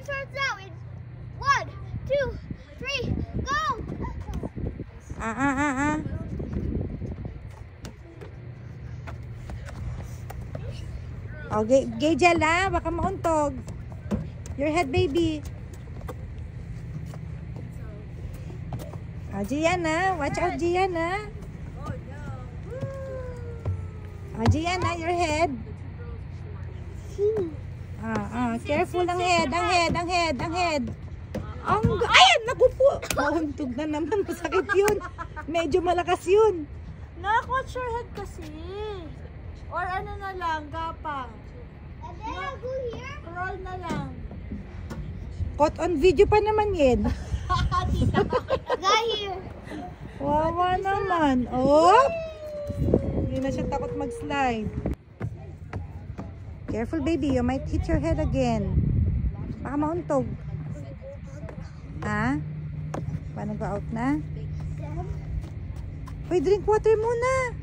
starts now. It's 1, 2, 3, go! Okay, Gagel ha, baka mauntog. Your head, baby. Gianna, watch out, Gianna. Gianna, your head. Careful ang head, ang head. Ayan, naku po. Mauntog na naman, masakit yun. Medyo malakas yun. Nak, watch your head kasi. Or ano na lang, gapang. And then I'll go here. Roll na lang. Caught on video pa naman yan. Got here. Wawa naman. Oh! Hindi na siya takot mag-slide. Careful, baby. You might hit your head again. Baka mauntog. Ha? Paano go out na? Hoy, drink water muna.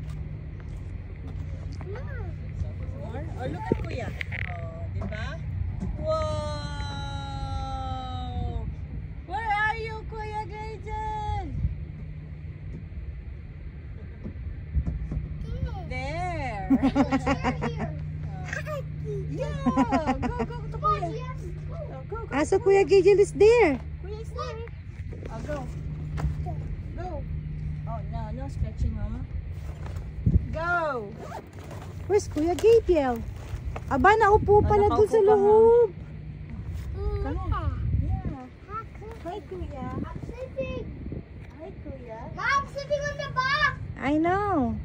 Or look at Kuya. Oh, diba? Wow! Where are you, Kuya Gaiden? There. Yeah. Go to Kuya. Go. So Kuya Gagel is there. Kuya is there. Go. Oh, no scratching, Mama. Go. Where's Kuya Gagel? Aba, naupo pala nakaupo dun sa ka, loob. Come on. Yeah. Hi, Kuya. I'm sleeping. Hi, Kuya. Mom, I'm sleeping on the box. I know.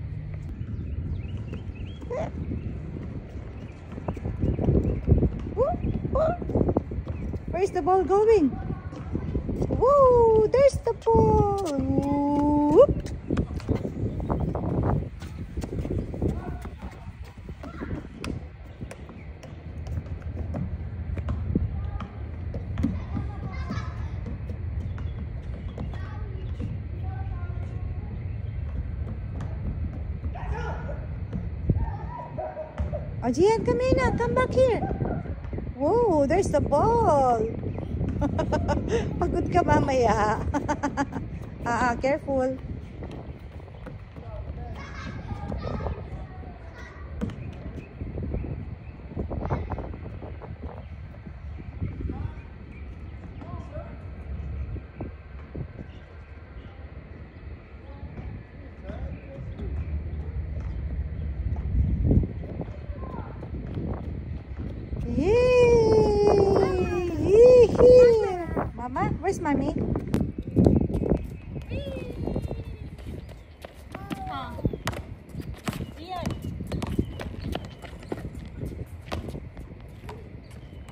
Where's the ball going? Woo! There's the ball. Whoop. Oh, Gian, come in now. Come back here. Whoa, there's the ball. Pagod ka mamaya. Careful. Mama, where's mommy? Ian.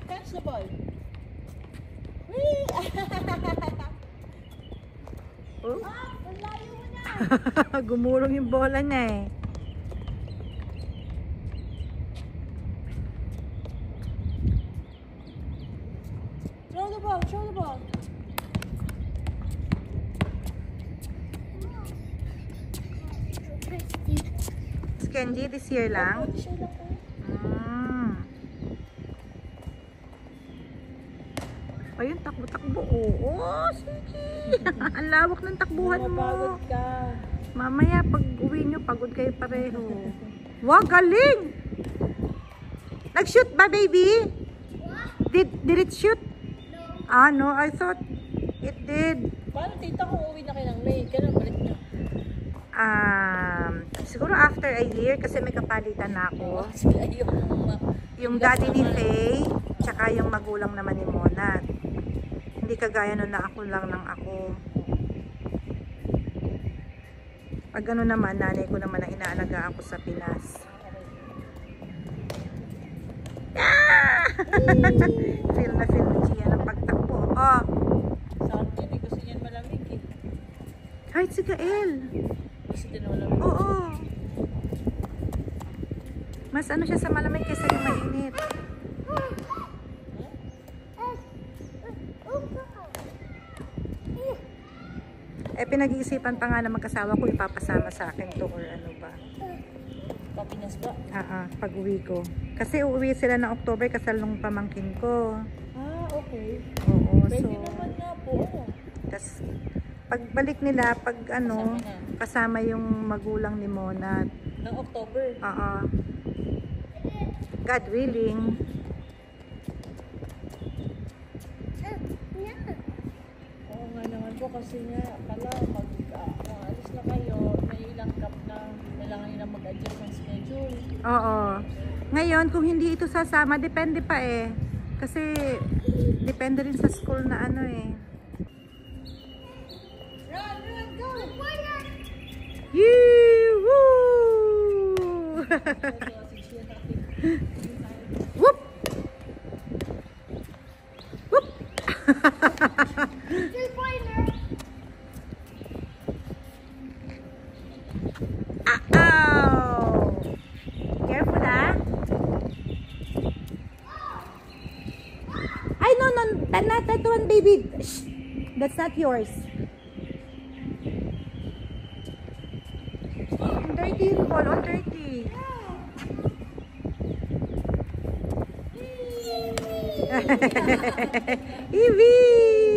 Catch the ball. Whee! Oh? Layo mo na. Gumurong yung bola na eh. Throw the ball. Candy, this year lang? Ayun, takbo-takbo. Oo, sige. Ang lawak ng takbuhan mo. Mapagod ka. Mamaya, pag uwi nyo, pagod kayo pareho. Wow, galing! Nag-shoot ba, baby? Did it shoot? No. I thought it did. Paano tita kung uwi na kayo ng May? Kailan balik na? Siguro after a year kasi may kapalitan na ako. Yung daddy ni Faye, tsaka yung magulang naman ni Mona. Hindi kagaya nun na ako lang ng ako. Pag ano naman, nanay ko naman na inaalaga ako sa Pinas. Feel na siya ng pagtakbo. Oh. Sa akin, gusto niyan malamig eh. Kahit si Gael. Gusto din malamig. Oo. Mas ano siya sa malamig kaysa yung mainit. Pinag-iisipan pa nga na magkasawa ko ipapasama sa akin to or ano ba. Papinas ba? Pag uwi ko. Kasi uuwi sila ng October kasal nung pamangkin ko. okay. Oo, Pwede so, naman nga po. tas, pagbalik nila, pag ano, Kasama na. kasama yung magulang ni Mona. Ng October. Oo. God willing. Oo nga naman po kasi nga pala pag alis na kayo, may ilang cup na kailangan nyo na mag-adjust ng schedule. Oo. Ngayon, kung hindi ito sasama, depende pa eh. Kasi, depende rin sa school na ano eh. Run, run, go! Yee-woo! Whoop! Whoop! Ow! Careful ah! Ay, no, not that one, baby. Shh. That's not yours. Ang dirty yung ball, all dirty. Evie!